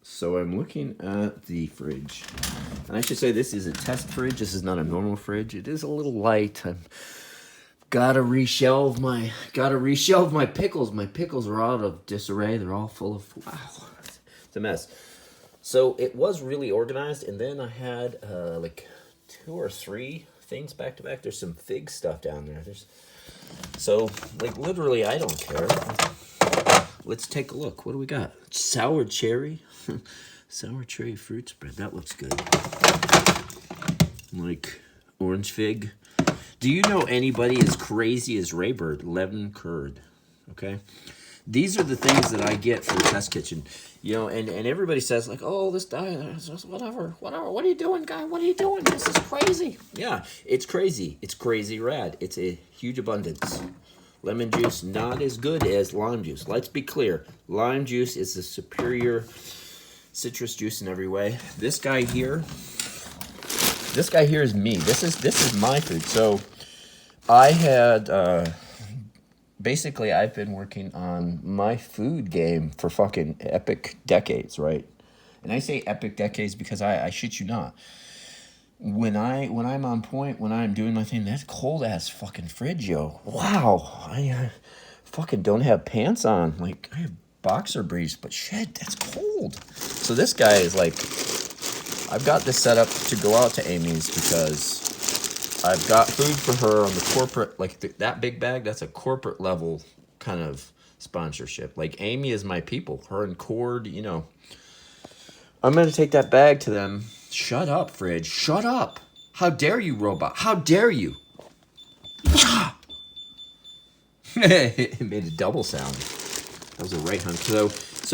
So I'm looking at the fridge, and I should say this is a test fridge. This is not a normal fridge. It is a little light. Gotta reshelve my pickles. My pickles are out of disarray. They're all full of, wow, it's a mess. So it was really organized, and then I had like 2 or 3 things back to back. There's some fig stuff down there. So like literally, I don't care. Let's take a look. What do we got? Sour cherry, sour cherry fruit spread. That looks good. Like orange fig. Do you know anybody as crazy as Rave? Lemon curd. Okay. These are the things that I get for the test kitchen. You know, and everybody says like, oh, this diet, whatever. What are you doing, guy? What are you doing? This is crazy. Yeah, it's crazy. It's crazy rad. It's a huge abundance. Lemon juice, not as good as lime juice. Let's be clear. Lime juice is the superior citrus juice in every way. This guy here is me. This is my food. So I had, basically I've been working on my food game for fucking epic decades, right? And I say epic decades because I shit you not. When I'm on point, when I'm doing my thing, that's cold ass fucking fridge, yo. Wow, I fucking don't have pants on. Like, I have boxer briefs, but shit, that's cold. So this guy is like, I've got this set up to go out to Amy's because I've got food for her on the corporate, like that big bag, that's a corporate level kind of sponsorship. Like, Amy is my people, her and Cord, you know. I'm going to take that bag to them. Shut up, fridge. Shut up. How dare you, robot? How dare you? It made a double sound. That was a right hunt. So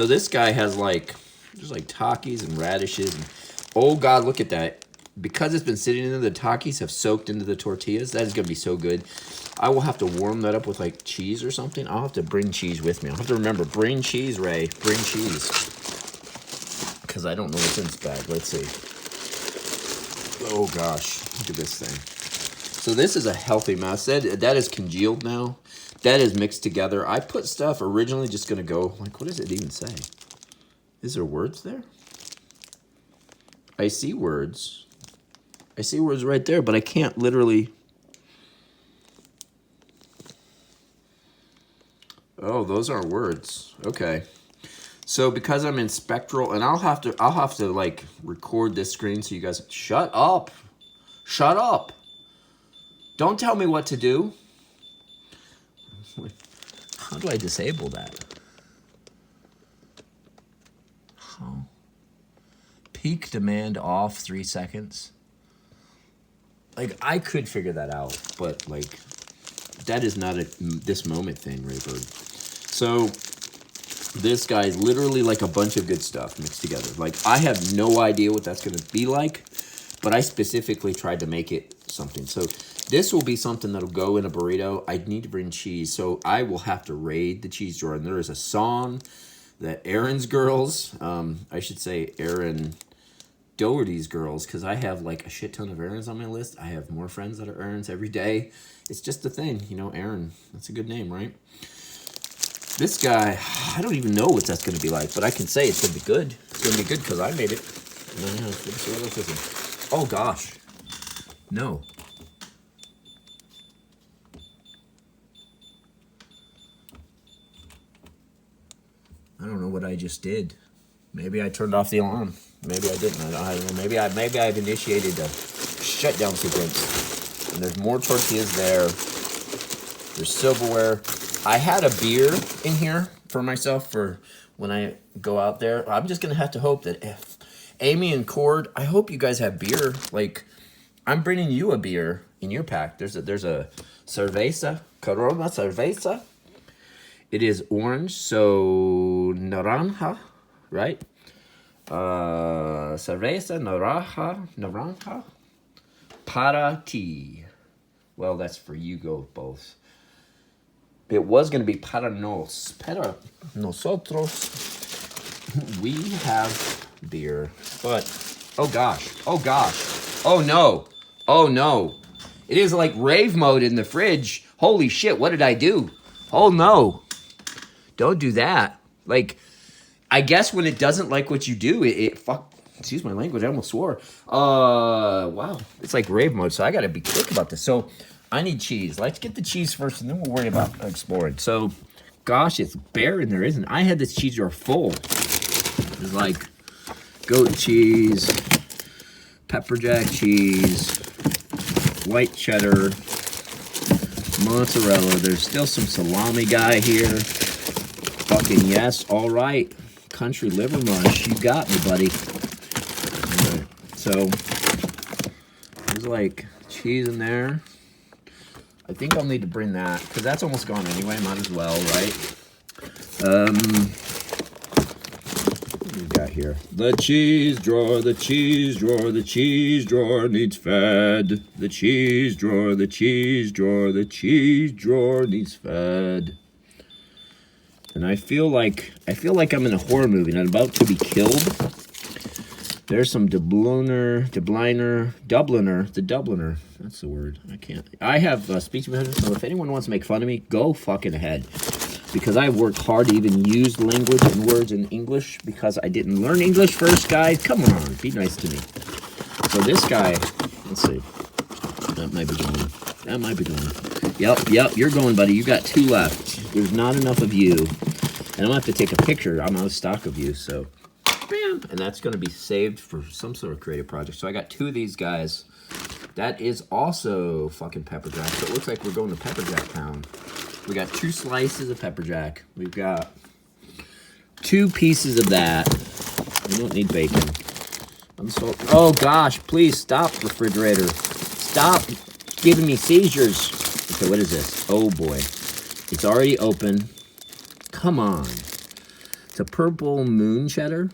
this guy has like, there's like Takis and radishes. And, oh, God, look at that. Because it's been sitting in there, the Takis have soaked into the tortillas. That is going to be so good. I will have to warm that up with like cheese or something. I'll have to bring cheese with me. I'll have to remember, bring cheese, Ray. Bring cheese. Because I don't know what's in this bag. Let's see. Oh, gosh. Look at this thing. So this is a healthy mess. That is congealed now. That is mixed together. I put stuff originally just going to go, like, what does it even say? Is there words there? I see words. I see words right there, but I can't literally. Oh, those aren't words. Okay. So because I'm in spectral, and I'll have to like record this screen so you guys shut up. Shut up. Don't tell me what to do. How do I disable that? How? Peak demand off 3 seconds. Like, I could figure that out, but like that is not a this moment thing, Raybird. So this guy's literally like a bunch of good stuff mixed together. Like, I have no idea what that's going to be like, but I specifically tried to make it something. So this will be something that'll go in a burrito. I need to bring cheese, so I will have to raid the cheese drawer. And there is a song that Aaron's girls, I should say Aaron Doherty's girls, because I have like a shit ton of Aarons on my list. I have more friends that are Aarons every day. It's just a thing, you know, Aaron. That's a good name, right? This guy, I don't even know what that's going to be like, but I can say it's going to be good. It's going to be good because I made it. Oh, gosh. No. I don't know what I just did. Maybe I turned off the alarm. Maybe I didn't. I don't know. Maybe I've initiated a shutdown sequence. And there's more tortillas there. There's silverware. I had a beer in here for myself for when I go out there. I'm just going to have to hope that if Amy and Cord, I hope you guys have beer. Like, I'm bringing you a beer in your pack. There's a cerveza, Corona cerveza. It is orange, so naranja, right? Cerveza naranja para ti. Well, that's for you go both. It was going to be para nosotros. We have beer, but oh gosh, oh no. It is like rave mode in the fridge. Holy shit, what did I do? Oh no. Don't do that. Like, I guess when it doesn't like what you do, it fuck. Excuse my language. I almost swore. Wow. It's like rave mode, so I gotta be quick about this. So, I need cheese. Let's get the cheese first, and then we'll worry about exploring. So, gosh, it's bare in there, isn't it? I had this cheese jar full. There's like goat cheese, pepper jack cheese, white cheddar, mozzarella. There's still some salami guy here. Fucking yes, all right. Country liver mush, you got me, buddy. All right. So there's like cheese in there. I think I'll need to bring that because that's almost gone anyway. Might as well, right? What do we got here? The cheese drawer, the cheese drawer, the cheese drawer needs fed. The cheese drawer, the cheese drawer, the cheese drawer needs fed. And I feel like I'm in a horror movie and I'm about to be killed. There's some Dubliner, that's the word. I have speech impediment, so if anyone wants to make fun of me, go fucking ahead. Because I worked hard to even use language and words in English because I didn't learn English first, guys. Come on, be nice to me. So this guy, let's see. That might be going. That might be going. Yep, you're going, buddy. You got 2 left. There's not enough of you. And I'm going to have to take a picture. I'm out of stock of you, so... Bam! And that's going to be saved for some sort of creative project. So I got 2 of these guys. That is also fucking pepper jack. So it looks like we're going to pepper jack town. We got 2 slices of pepper jack. We've got 2 pieces of that. We don't need bacon. Oh gosh, please stop, refrigerator. Stop giving me seizures. Okay, what is this? Oh boy. It's already open. Come on. It's a purple moon cheddar.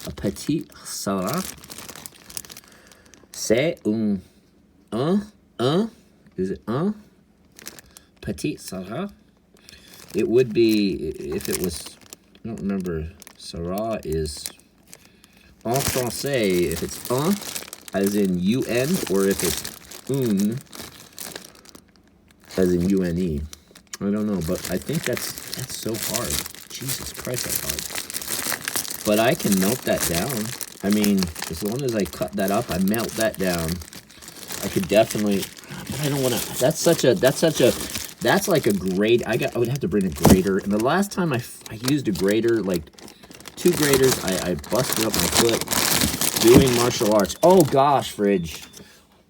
A petit Sarah. C'est is it Petit Sarah? It would be, if it was, I don't remember, Sarah is, en français, if it's as in UN, or if it's as in UNE. I don't know, but I think that's so hard. Jesus Christ, that's hard. But I can melt that down. I mean, as long as I cut that up, I melt that down. I could definitely, but I don't want to, that's like a grate. I would have to bring a grater. And the last time I used a grater, like 2 graters, I busted up my foot doing martial arts. Oh gosh, fridge.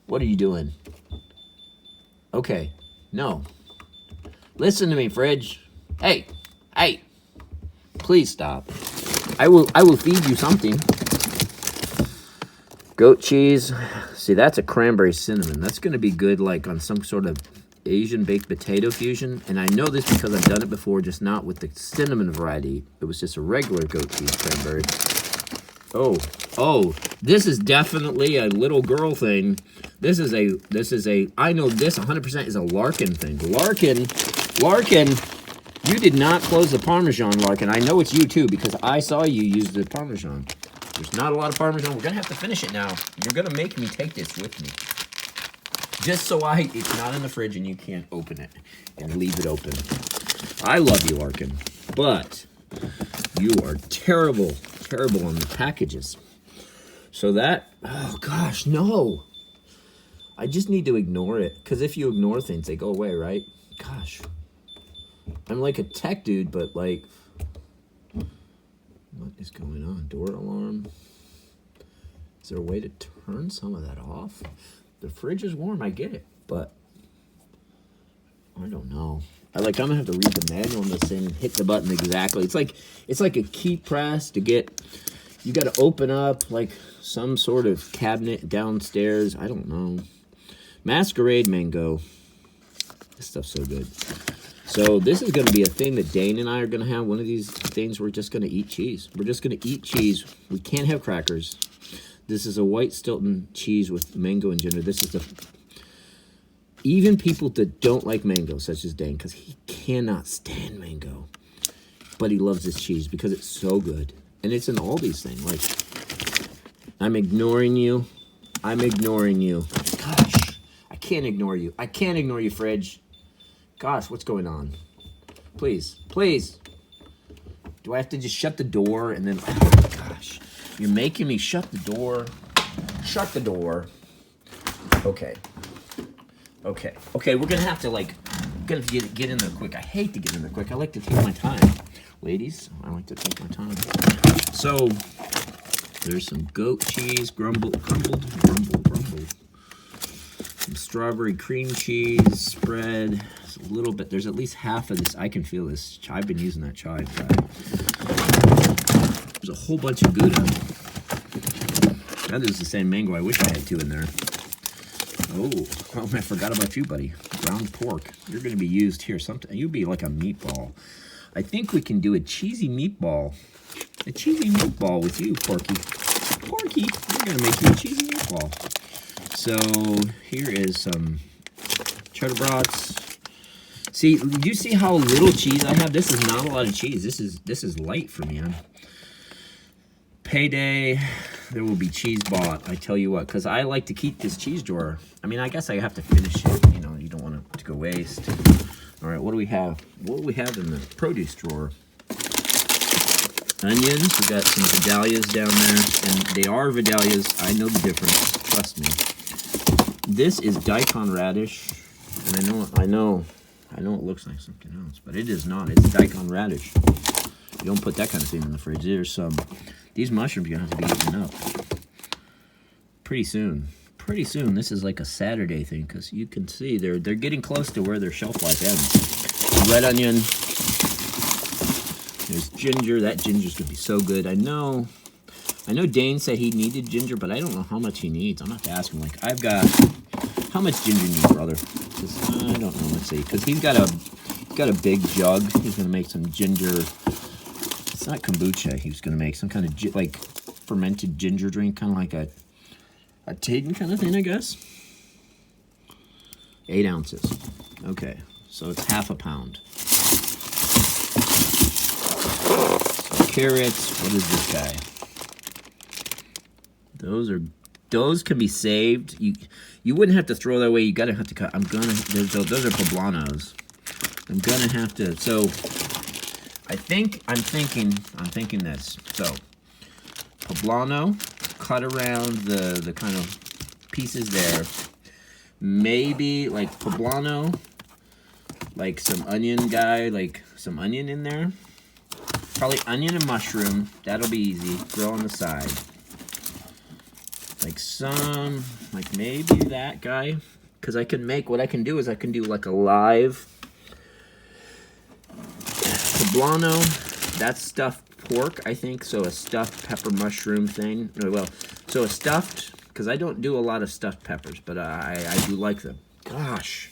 What are you doing? Okay, no. Listen to me, fridge. Hey, please stop. I will feed you something. Goat cheese. See, that's a cranberry cinnamon. That's going to be good like on some sort of Asian baked potato fusion. And I know this because I've done it before, just not with the cinnamon variety. It was just a regular goat cheese cranberry. Oh, this is definitely a little girl thing. This is a, I know this 100% is a Larkin thing. Larkin, you did not close the Parmesan, Larkin. I know it's you too because I saw you use the Parmesan. There's not a lot of Parmesan. We're going to have to finish it now. You're going to make me take this with me. Just so it's not in the fridge and you can't open it and leave it open. I love you, Larkin, but you are terrible on the packages. So that, oh gosh, no. I just need to ignore it because if you ignore things, they go away, right? Gosh. I'm like a tech dude, but like, what is going on? Door alarm? Is there a way to turn some of that off? The fridge is warm, I get it, but I don't know. I'm gonna have to read the manual on this thing and hit the button exactly. It's like a key press to get, you gotta open up like some sort of cabinet downstairs. I don't know. Masquerade mango. This stuff's so good. So this is going to be a thing that Dane and I are going to have. One of these things, we're just going to eat cheese. We're just going to eat cheese. We can't have crackers. This is a white Stilton cheese with mango and ginger. This is even people that don't like mango, such as Dane, because he cannot stand mango. But he loves this cheese because it's so good. And it's an Aldi's thing. Like, I'm ignoring you. Gosh, I can't ignore you. I can't ignore you, fridge. Gosh, what's going on? Please. Do I have to just shut the door and then, oh my gosh, you're making me shut the door. Shut the door. Okay. Okay. Okay, we're gonna have to like, get in there quick. I hate to get in there quick. I like to take my time. Ladies, I like to take my time. So, there's some goat cheese, crumbled. Some strawberry cream cheese spread. It's a little bit, there's at least half of this. I can feel this. I've been using that chive guy. There's a whole bunch of Gouda. That is the same mango. I wish I had 2 in there. Oh, I forgot about you, buddy. Ground pork. You're going to be used here. Something. You'd be like a meatball. I think we can do a cheesy meatball. A cheesy meatball with you, Porky. Porky, we're going to make you a cheesy meatball. So, here is some cheddar brats. See, do you see how little cheese I have? This is not a lot of cheese. This is light for me. Payday, there will be cheese bought. I tell you what, because I like to keep this cheese drawer. I mean, I guess I have to finish it. You know, you don't want it to go waste. All right, what do we have? What do we have in the produce drawer? Onions. We got some Vidalias down there, and they are Vidalias. I know the difference. Trust me. This is daikon radish, and I know it looks like something else, but it is not. It's daikon radish. You don't put that kind of thing in the fridge. There's some. These mushrooms are gonna have to be eaten up pretty soon. Pretty soon. This is like a Saturday thing because you can see they're getting close to where their shelf life ends. Red onion. There's ginger. That ginger's gonna be so good. I know Dane said he needed ginger, but I don't know how much he needs. I'm gonna have to ask him. Like, I've got, how much ginger you need, brother? I don't know. Let's see, because he's got a big jug. He's gonna make some ginger. It's not kombucha. He was gonna make some kind of like fermented ginger drink, kind of like a Taden kind of thing, I guess. 8 ounces. Okay, so it's half a pound. So carrots. What is this guy? Those can be saved. You wouldn't have to throw that away. You gotta have to cut. Those are poblanos. I'm gonna have to. So I'm thinking this. So poblano, cut around the kind of pieces there. Maybe like poblano, like some onion like some onion in there. Probably onion and mushroom. That'll be easy. Throw on the side. Like maybe that guy. Because what I can do is I can do like a live poblano. That's stuffed pork, I think. So a stuffed pepper mushroom thing. Well, so a stuffed, because I don't do a lot of stuffed peppers, but I do like them. Gosh.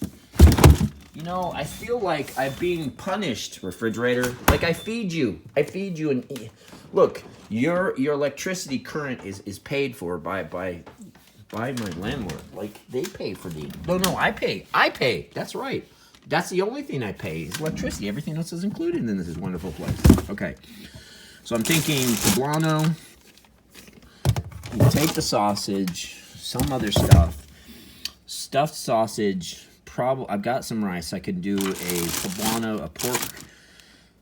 You know, I feel like I'm being punished, refrigerator. Like I feed you and look, your electricity current is paid for by my landlord. Like they pay for the. No, I pay. That's right. That's the only thing I pay is electricity. Everything else is included in this wonderful place. Okay. So I'm thinking poblano. We'll take the sausage, some other stuff. Stuffed sausage. I've got some rice. I can do a poblano, a pork,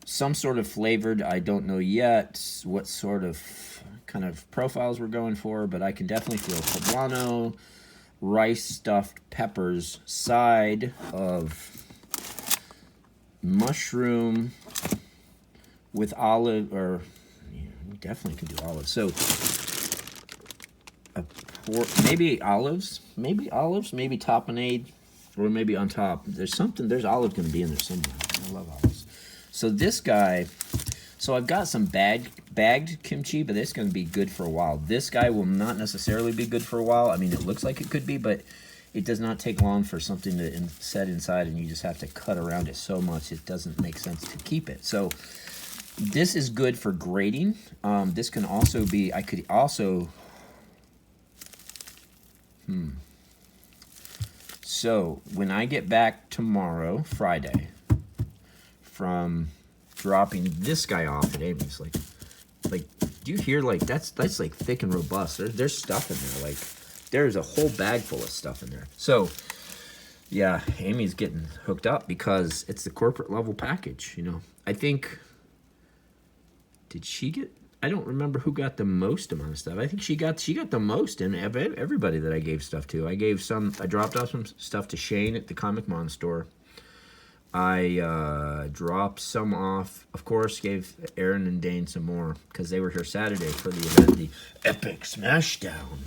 some sort of flavored. I don't know yet what sort of kind of profiles we're going for, but I can definitely feel poblano, rice stuffed peppers, side of mushroom with olive, or we definitely can do olives. So maybe olives, maybe tapenade. Or maybe on top. There's olive going to be in there somewhere. I love olives. So this guy, I've got some bagged kimchi, but it's going to be good for a while. This guy will not necessarily be good for a while. I mean, it looks like it could be, but it does not take long for something to set inside, and you just have to cut around it so much it doesn't make sense to keep it. So this is good for grating. This can also be, I could also, So, when I get back tomorrow, Friday, from dropping this guy off at Amy's, like, do you hear, like, that's like thick and robust. There's stuff in there, like, there's a whole bag full of stuff in there. So, yeah, Amy's getting hooked up because it's the corporate level package, you know. I think Did she get... I don't remember who got the most amount of stuff. I think she got the most in everybody that I gave stuff to. I dropped off some stuff to Shane at the Comic Mon store. I dropped some off, of course, gave Aaron and Dane some more because they were here Saturday for the event, the Epic Smashdown,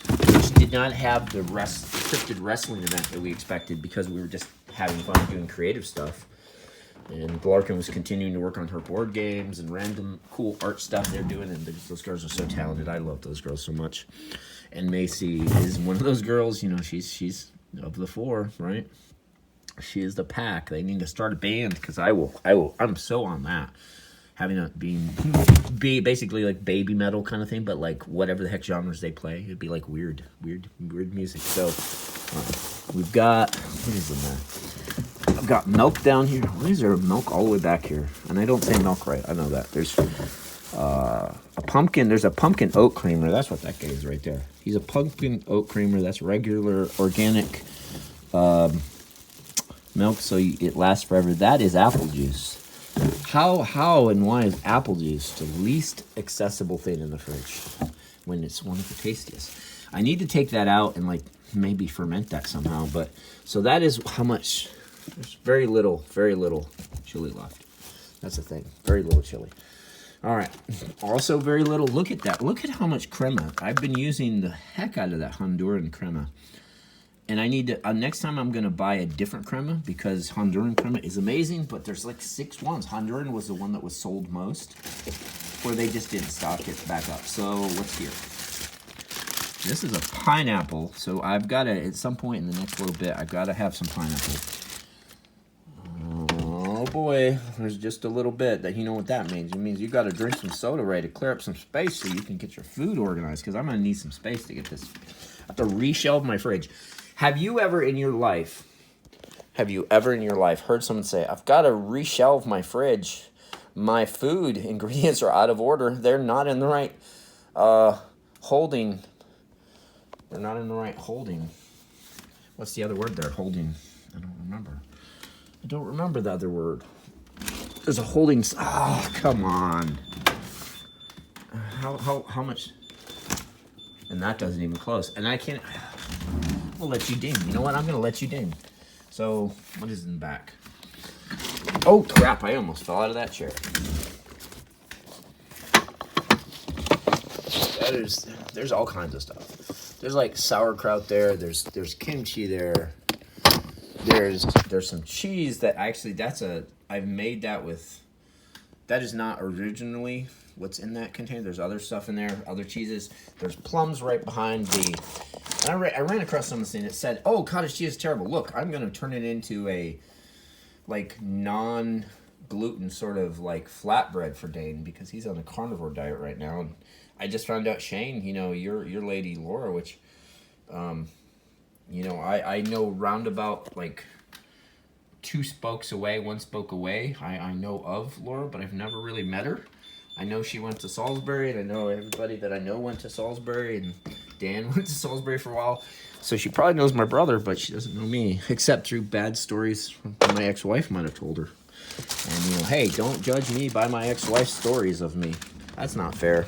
which did not have the scripted wrestling event that we expected because we were just having fun doing creative stuff. And Larkin was continuing to work on her board games and random cool art stuff they're doing, and those girls are so talented. I love those girls so much. And Macy is one of those girls, you know, she's of the four, right? She is the pack. They need to start a band because I'm so on that. Having a be basically like baby metal kind of thing, but like whatever the heck genres they play, it'd be like weird music. So we've got, what is in there? I've got milk down here. Why is there milk all the way back here? And I don't say milk right. I know that. There's a pumpkin. There's a pumpkin oat creamer. That's what that guy is right there. He's a pumpkin oat creamer. That's regular organic milk, so it lasts forever. That is apple juice. How and why is apple juice the least accessible thing in the fridge when it's one of the tastiest? I need to take that out and like maybe ferment that somehow. But so that is how much. There's very little chili left. That's the thing. Very little chili. All right. Also very little. Look at that. Look at how much crema. I've been using the heck out of that Honduran crema. And I need to, next time I'm going to buy a different crema because Honduran crema is amazing, but there's like 6 ones. Honduran was the one that was sold most, or they just didn't stock it back up. So what's here? This is a pineapple. So I've got to, at some point in the next little bit, I've got to have some pineapple. Oh boy, there's just a little bit. That you know what that means. It means you got to drink some soda right to clear up some space so you can get your food organized, because I'm going to need some space to get this. I have to reshelve my fridge. Have you ever in your life heard someone say, I've got to reshelve my fridge. My food ingredients are out of order. They're not in the right holding. They're not in the right holding. What's the other word there? Holding. I don't remember the other word. There's a holding. Oh, come on. How much? And that doesn't even close. And I can't. I'll let you ding. You know what? I'm going to let you ding. So, what is in the back? Oh, crap. I almost fell out of that chair. There's all kinds of stuff. There's like sauerkraut there. There's kimchi there. There's some cheese that actually, I've made that with, that is not originally what's in that container. There's other stuff in there, other cheeses. There's plums right behind the... And I ran across something that said, oh, cottage cheese is terrible. Look, I'm going to turn it into a, like, non-gluten sort of, like, flatbread for Dane because he's on a carnivore diet right now. And I just found out, Shane, you know, your lady, Laura, which, you know, I know roundabout, like, 2 spokes away, 1 spoke away. I know of Laura, but I've never really met her. I know she went to Salisbury, and I know everybody that I know went to Salisbury, and Dan went to Salisbury for a while. So she probably knows my brother, but she doesn't know me, except through bad stories my ex-wife might have told her. And, you know, hey, don't judge me by my ex-wife's stories of me. That's not fair.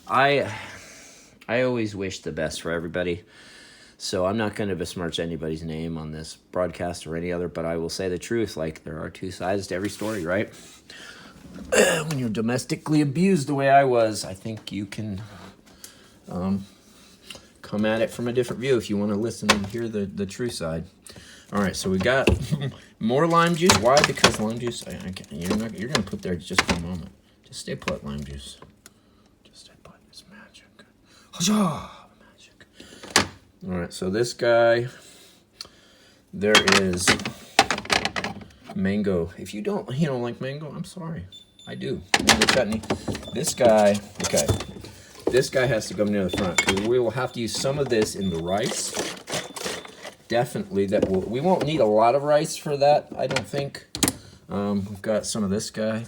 I always wish the best for everybody. So I'm not going to besmirch anybody's name on this broadcast or any other, but I will say the truth. Like, there are 2 sides to every story, right? When you're domestically abused the way I was, I think you can come at it from a different view if you want to listen and hear the true side. All right, so we got more lime juice. Why? Because lime juice, you're going to put there just for a moment. Just stay put, lime juice. Just stay put. It's magic. Huzzah! Magic. All right, so this guy, there is mango. If you don't like mango, I'm sorry. I do. Mango chutney. This guy, okay. This guy has to come near the front because we will have to use some of this in the rice. Definitely, we won't need a lot of rice for that, I don't think. We've got some of this guy.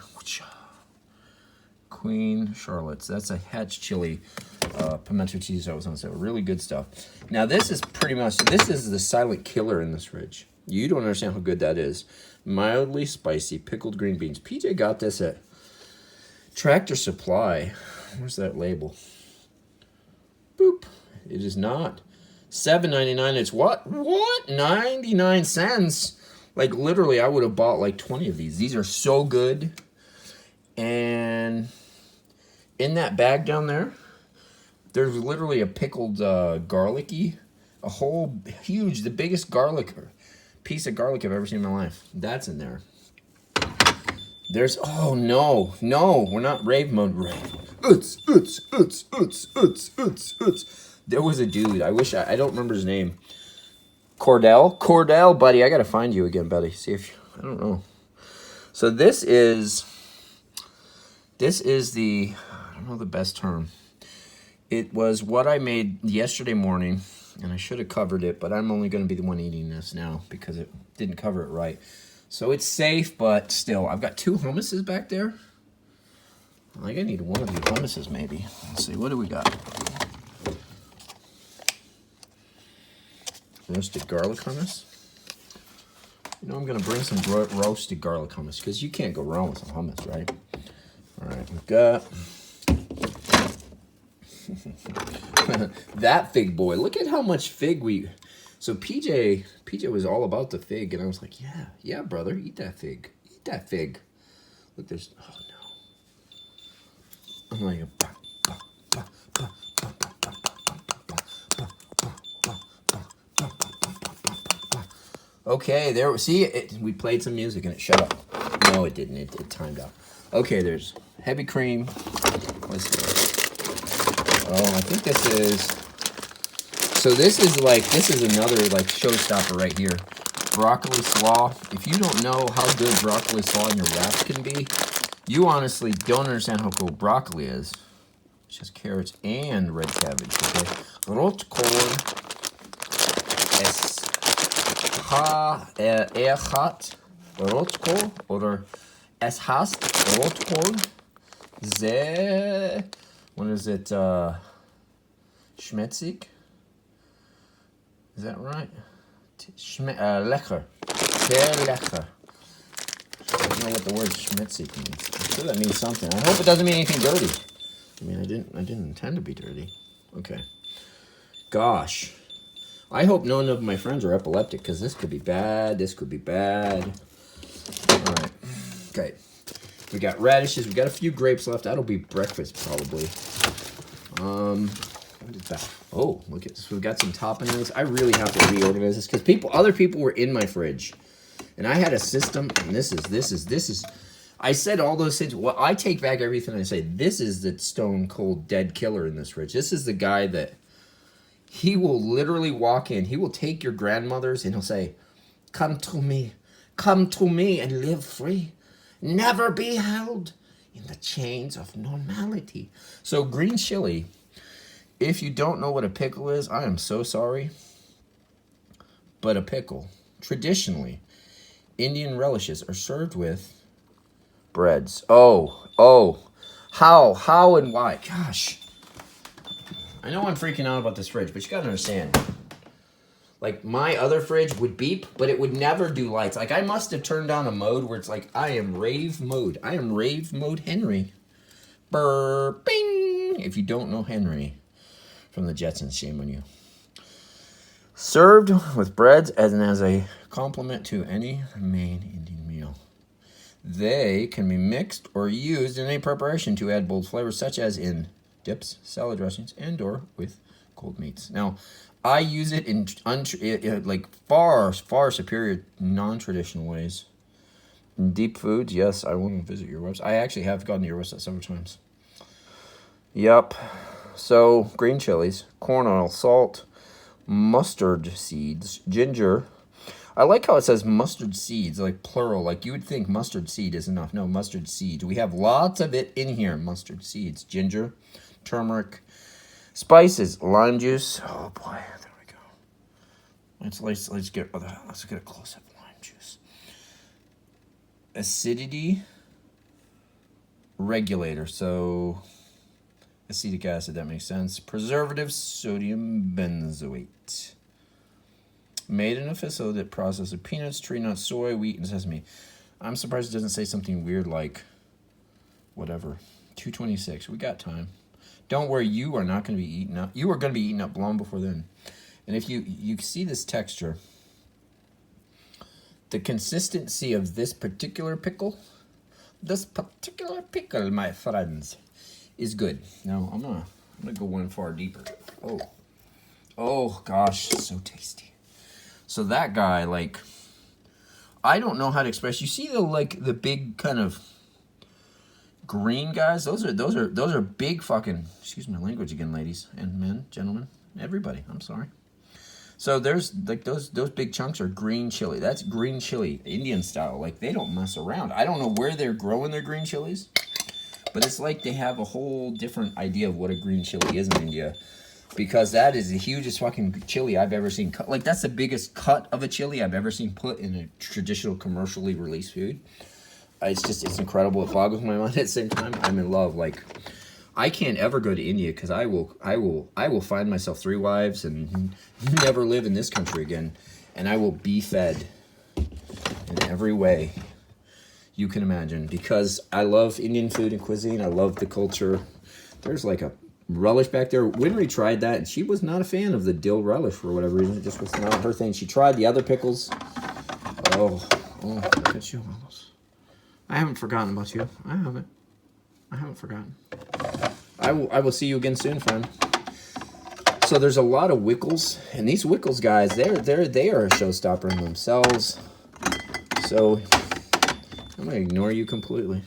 Queen Charlotte's. That's a Hatch chili pimento cheese I was on. So really good stuff. Now this is the silent killer in this fridge. You don't understand how good that is. Mildly spicy pickled green beans. PJ got this at Tractor Supply. Where's that label? Boop. It is not. $7.99. It's what? What? 99 cents. Like, literally, I would have bought like 20 of these. These are so good. And in that bag down there, there's literally a pickled garlicky, a whole huge, the biggest garlic piece of garlic I've ever seen in my life. That's in there. There's, oh no, we're not rave mode. Rave. There was a dude, I don't remember his name. Cordell, buddy, I gotta find you again, buddy. See if, I don't know. So this is the, I don't know the best term. It was what I made yesterday morning, and I should have covered it, but I'm only going to be the one eating this now because it didn't cover it right. So it's safe, but still, I've got 2 hummuses back there. I think I need one of these hummuses maybe. Let's see, what do we got? Roasted garlic hummus. You know, I'm going to bring some roasted garlic hummus because you can't go wrong with some hummus, right? All right, we've got that fig boy. Look at how much fig we... So PJ was all about the fig, and I was like, yeah, brother, eat that fig. Eat that fig. Look, there's... Oh, no. I'm like... Okay, there... See, we played some music, and it shut up. No, it didn't. It timed out. Okay, there's heavy cream. Let's see. Oh, I think this is... So this is another like showstopper right here. Broccoli slaw. If you don't know how good broccoli slaw in your wraps can be, you honestly don't understand how cool broccoli is. It's just carrots and red cabbage, okay? Rotkohl. Es hat Rotkohl oder es hast Rotkohl. What is it? Schmetzig? Is that right? Lecker. Sehr lecker. I don't know what the word schmetzig means. I'm sure that means something. I hope it doesn't mean anything dirty. I mean, I didn't intend to be dirty. Okay. Gosh. I hope none of my friends are epileptic because this could be bad. This could be bad. All right. Okay. We got radishes. We got a few grapes left. That'll be breakfast probably. What is that? Oh, look at this. We've got some toppings. I really have to reorganize this because other people were in my fridge, and I had a system. And this is. I said all those things. Well, I take back everything I say. This is the stone cold dead killer in this fridge. This is the guy that he will literally walk in. He will take your grandmother's and he'll say, come to me and live free. Never be held in the chains of normality. So green chili, if you don't know what a pickle is, I am so sorry. But a pickle, traditionally, Indian relishes are served with breads. Oh, how and why? Gosh. I know I'm freaking out about this fridge, but you gotta understand. Like, my other fridge would beep, but it would never do lights. Like, I must have turned on a mode where it's like, I am rave mode. I am rave mode Henry. Brr, bing! If you don't know Henry from the Jetsons, shame on you. Served with breads as a complement to any main Indian meal. They can be mixed or used in any preparation to add bold flavors, such as in dips, salad dressings, and or with cold meats. Now, I use it in like far superior non-traditional ways. In deep foods, yes, I want to visit your website. I actually have gone to your website several times. Yep. So, green chilies, corn oil, salt, mustard seeds, ginger. I like how it says mustard seeds, like plural. Like you would think mustard seed is enough. No, mustard seeds. We have lots of it in here. Mustard seeds, ginger, turmeric, spices, lime juice. Oh boy, there we go. Let's get a close up of lime juice. Acidity regulator. So acetic acid, that makes sense. Preservative, sodium benzoate. Made in a facility that processes peanuts, tree nuts, soy, wheat, and sesame. I'm surprised it doesn't say something weird like whatever. 2:26. We got time. Don't worry, you are not going to be eaten up. You are going to be eaten up long before then. And if you see this texture, the consistency of this particular pickle, my friends, is good. Now I'm gonna go one far deeper. Oh gosh, so tasty. So that guy, like, I don't know how to express. You see the big kind of green guys? Those are big fucking, excuse my language again, ladies and men, gentlemen, everybody. I'm sorry. So there's like those big chunks are green chili. That's green chili, Indian style. Like, they don't mess around. I don't know where they're growing their green chilies, but it's like they have a whole different idea of what a green chili is in India, because that is the hugest fucking chili I've ever seen. Like, that's the biggest cut of a chili I've ever seen put in a traditional commercially released food. It's incredible. It boggles my mind. At the same time, I'm in love. Like, I can't ever go to India because I will find myself 3 wives and never live in this country again, and I will be fed in every way you can imagine, because I love Indian food and cuisine. I love the culture. There's like a relish back there. Winry tried that, and she was not a fan of the dill relish for whatever reason. It just was not her thing. She tried the other pickles. Oh, look at you, Alice. I haven't forgotten about you. I haven't forgotten. I will see you again soon, friend. So there's a lot of Wickles, and these Wickles guys, they are a showstopper in themselves. So I'm gonna ignore you completely.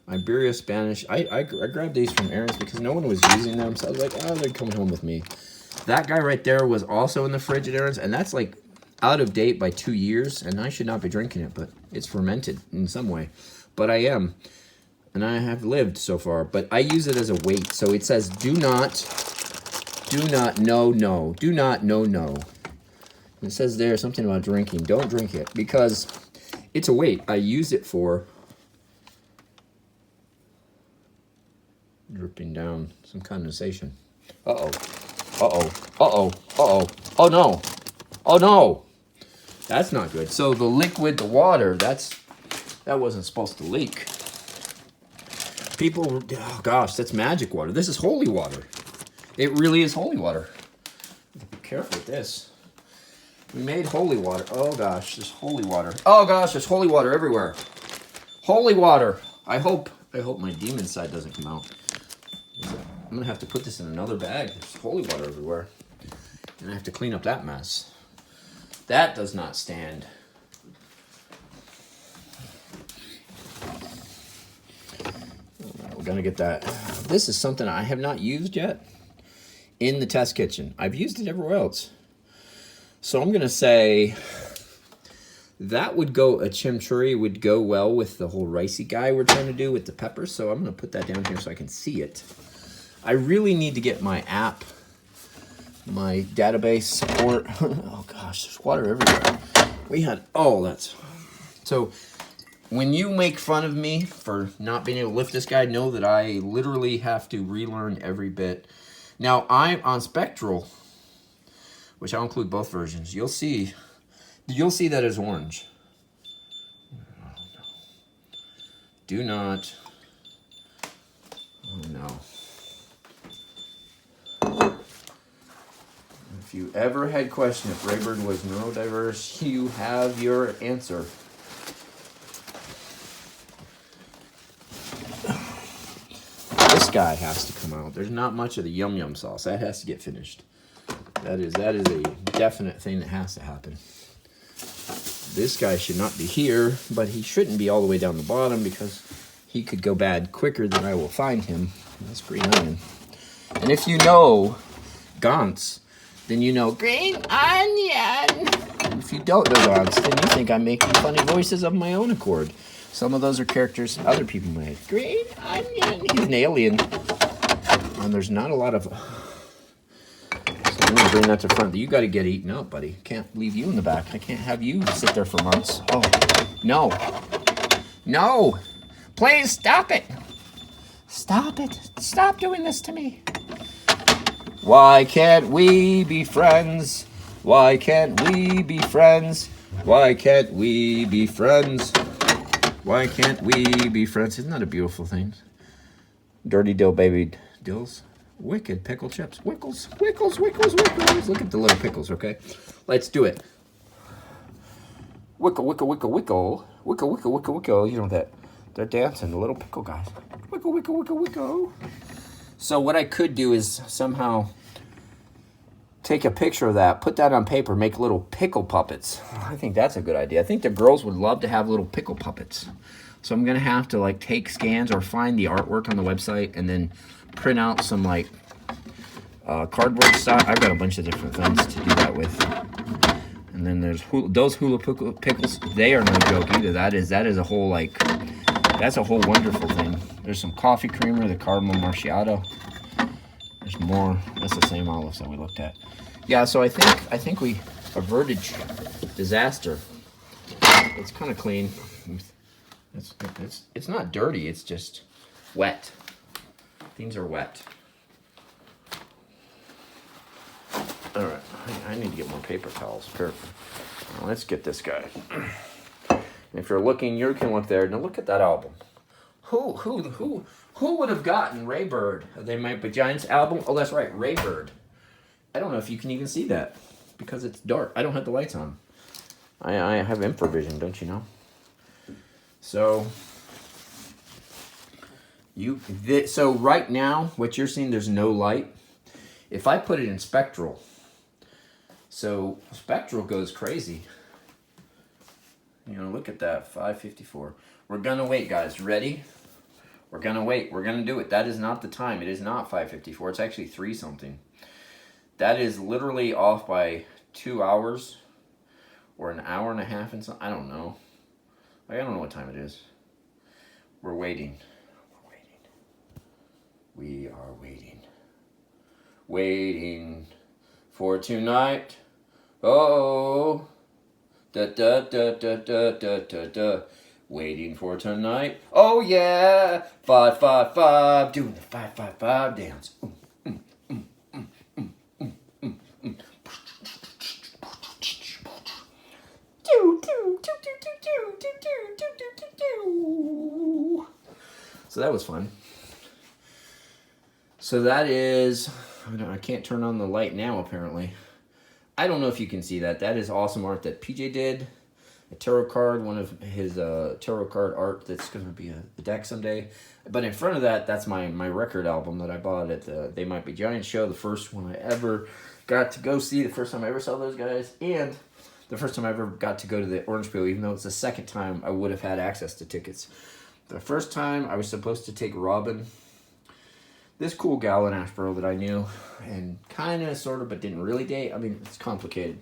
Iberia Spanish. I grabbed these from Aaron's because no one was using them, so I was like, oh, they're coming home with me. That guy right there was also in the fridge at Aaron's, and that's like out of date by 2 years, and I should not be drinking it, but it's fermented in some way. But I am, and I have lived so far. But I use it as a weight, so it says do not, no. It says there something about drinking. Don't drink it, because it's a weight. I use it for dripping down some condensation. Oh no. That's not good. So the liquid, the water, that wasn't supposed to leak. People, oh gosh, that's magic water. This is holy water. It really is holy water. Be careful with this. We made holy water. Oh gosh, there's holy water. Oh gosh, there's holy water everywhere. Holy water. I hope my demon side doesn't come out. I'm gonna have to put this in another bag. There's holy water everywhere, and I have to clean up that mess. That does not stand. We're gonna get that. This is something I have not used yet in the test kitchen. I've used it everywhere else. So I'm gonna say that would go, a chimichurri would go well with the whole ricey guy we're trying to do with the peppers. So I'm gonna put that down here so I can see it. I really need to get my app, my database support. Oh gosh, there's water everywhere. So when you make fun of me for not being able to lift this guy, know that I literally have to relearn every bit. Now I'm on Spectral, which I'll include both versions. You'll see that it's orange. Oh no. Do not. Oh no. If you ever had questioned if Rayburn was neurodiverse, you have your answer. This guy has to come out. There's not much of the yum yum sauce. That has to get finished. That is a definite thing that has to happen. This guy should not be here, but he shouldn't be all the way down the bottom because he could go bad quicker than I will find him. That's green onion. And if you know Gantz, then you know green onion. And if you don't know Gantz, then you think I'm making funny voices of my own accord. Some of those are characters other people made. Green onion. He's an alien. And there's not a lot of... I'm going to bring that to front. You got to get eaten up, buddy. Can't leave you in the back. I can't have you sit there for months. Oh, no. No. Please stop it. Stop it. Stop doing this to me. Why can't we be friends? Why can't we be friends? Why can't we be friends? Why can't we be friends? Isn't that a beautiful thing? Dirty dill, baby dills. Wicked pickle chips. Wickles, wickles, wickles, wickles. Look at the little pickles, okay? Let's do it. Wickle, wickle, wickle, wickle. Wickle, wickle, wickle, wickle. You know that. They're dancing, the little pickle guys. Wickle, wickle, wickle, wickle. So what I could do is somehow take a picture of that, put that on paper, make little pickle puppets. I think that's a good idea. I think the girls would love to have little pickle puppets. So I'm gonna have to like take scans or find the artwork on the website and then print out some like cardboard stock. I've got a bunch of different things to do that with. And then there's those hula pickles. They are no joke either. That is a whole like, that's a whole wonderful thing. There's some coffee creamer, the caramel macchiato. There's more. That's the same olives that we looked at. Yeah, so I think we averted disaster. It's kind of clean. It's not dirty. It's just wet. Things are wet. All right, I need to get more paper towels. Perfect. Now let's get this guy. And if you're looking, you can look there. Now look at that album. Who would have gotten Ray Bird? They Might Be Giants album? Oh, that's right, Ray Bird. I don't know if you can even see that because it's dark. I don't have the lights on. I have infravision, don't you know? So so right now, what you're seeing, there's no light. If I put it in spectral, so spectral goes crazy. You know, look at that, 5:54. We're gonna wait, guys. Ready? We're gonna wait. We're gonna do it. That is not the time. It is not 5:54. It's actually 3 something. That is literally off by 2 hours or an hour and a half and something. I don't know. Like, I don't know what time it is. We're waiting. We're waiting. We are waiting. Waiting for tonight. Oh. Da da da da da da da da. Waiting for tonight. Oh yeah. 555. Doing the 555 dance. So that was fun. So that is, I can't turn on the light now apparently. I don't know if you can see that. That is awesome art that PJ did. A tarot card, one of his tarot card art that's going to be a deck someday. But in front of that, that's my record album that I bought at the They Might Be Giants show. The first one I ever got to go see. The first time I ever saw those guys. And the first time I ever got to go to the Orange Peel, even though it's the second time I would have had access to tickets. The first time I was supposed to take Robin, this cool gal in Asheboro that I knew, and kind of, sort of, but didn't really date. I mean, it's complicated.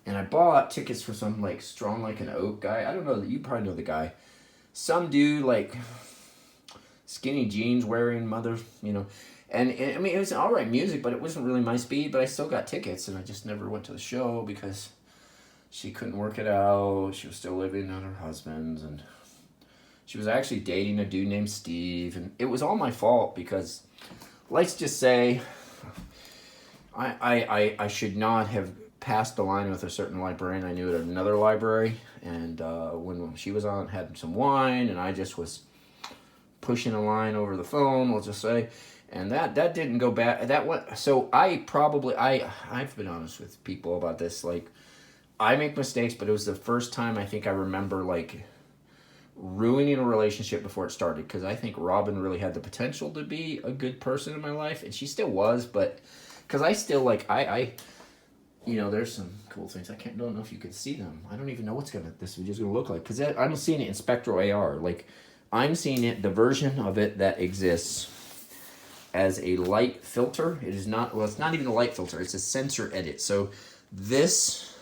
And I bought tickets for some, like, Strong Like an Oak guy. I don't know, you probably know the guy. Some dude, like, skinny jeans wearing, mother, you know. And I mean, it was all right music, but it wasn't really my speed. But I still got tickets, and I just never went to the show because she couldn't work it out. She was still living at her husband's, and she was actually dating a dude named Steve. And it was all my fault because, let's just say, I should not have passed the line with a certain librarian I knew at another library. And when she was on, had some wine, and I just was pushing a line over the phone, we'll just say. And that didn't go bad. That went, so I've been honest with people about this. Like, I make mistakes, but it was the first time I think I remember, like, ruining a relationship before it started. Because I think Robin really had the potential to be a good person in my life. And she still was, but because I still, like, I you know, there's some cool things. Don't know if you can see them. I don't even know what this video's going to look like. Because I'm seeing it in Spectral AR. Like, I'm seeing it, the version of it that exists as a light filter. It is not, well, it's not even a light filter. It's a sensor edit. So this,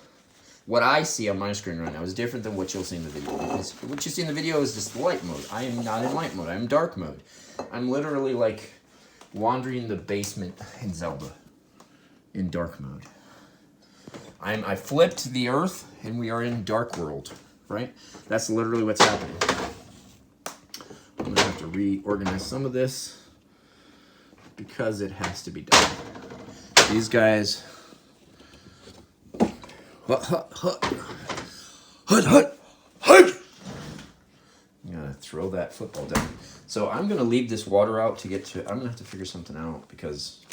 what I see on my screen right now is different than what you'll see in the video. Because what you see in the video is just light mode. I am not in light mode. I'm in dark mode. I'm literally like wandering the basement in Zelda in dark mode. I flipped the earth and we are in dark world, right? That's literally what's happening. I'm going to have to reorganize some of this because it has to be done. These guys, hut. I'm going to throw that football down. So I'm going to leave this water out to get to, I'm going to have to figure something out because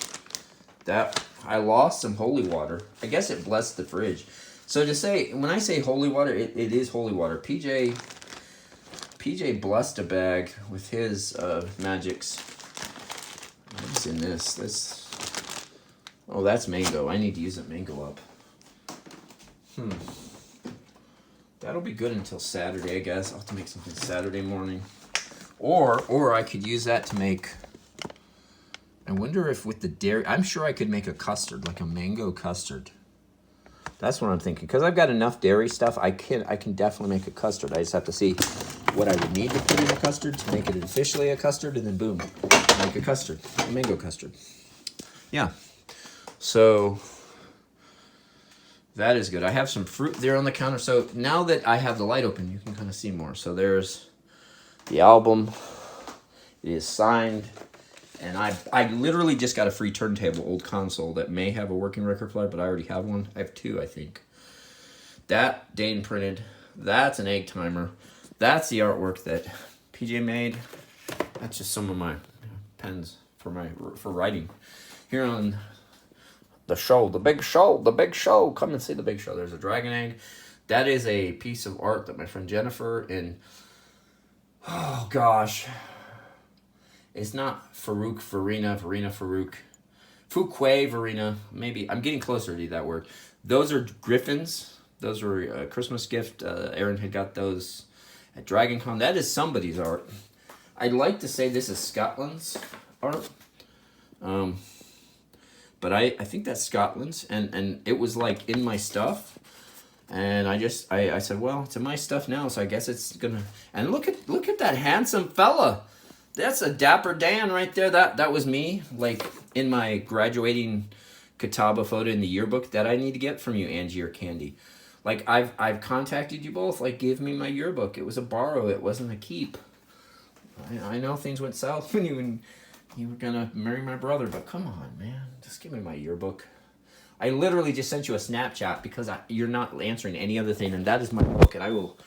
that, I lost some holy water. I guess it blessed the fridge. So to say, when I say holy water, it is holy water. PJ blessed a bag with his magics. What's in this? Oh, that's mango. I need to use that mango up. That'll be good until Saturday, I guess. I'll have to make something Saturday morning. Or I could use that to make, I wonder if with the dairy, I'm sure I could make a custard, like a mango custard. That's what I'm thinking. Because I've got enough dairy stuff, I can definitely make a custard. I just have to see what I would need to put in a custard to make it officially a custard, and then boom, make a custard, a mango custard. Yeah. So that is good. I have some fruit there on the counter. So now that I have the light open, you can kind of see more. So there's the album. It is signed. And I literally just got a free turntable, old console, that may have a working record player, but I already have one. I have two, I think. That Dane printed. That's an egg timer. That's the artwork that PJ made. That's just some of my pens for writing. Here on the show, the big show. Come and see the big show. There's a dragon egg. That is a piece of art that my friend Jennifer and, oh gosh, it's not Farina, Fuquay, Verena, maybe. I'm getting closer to that word. Those are griffins. Those were a Christmas gift. Aaron had got those at DragonCon. That is somebody's art. I'd like to say this is Scotland's art. But I think that's Scotland's. And it was like in my stuff. And I said, well, it's in my stuff now, so I guess it's gonna. And look at that handsome fella. That's a Dapper Dan right there. That was me, like in my graduating Catawba photo in the yearbook that I need to get from you, Angie or Candy. Like I've contacted you both. Like, give me my yearbook. It was a borrow. It wasn't a keep. I know things went south when you were gonna marry my brother, but come on, man, just give me my yearbook. I literally just sent you a Snapchat because you're not answering any other thing, and that is my book, and I will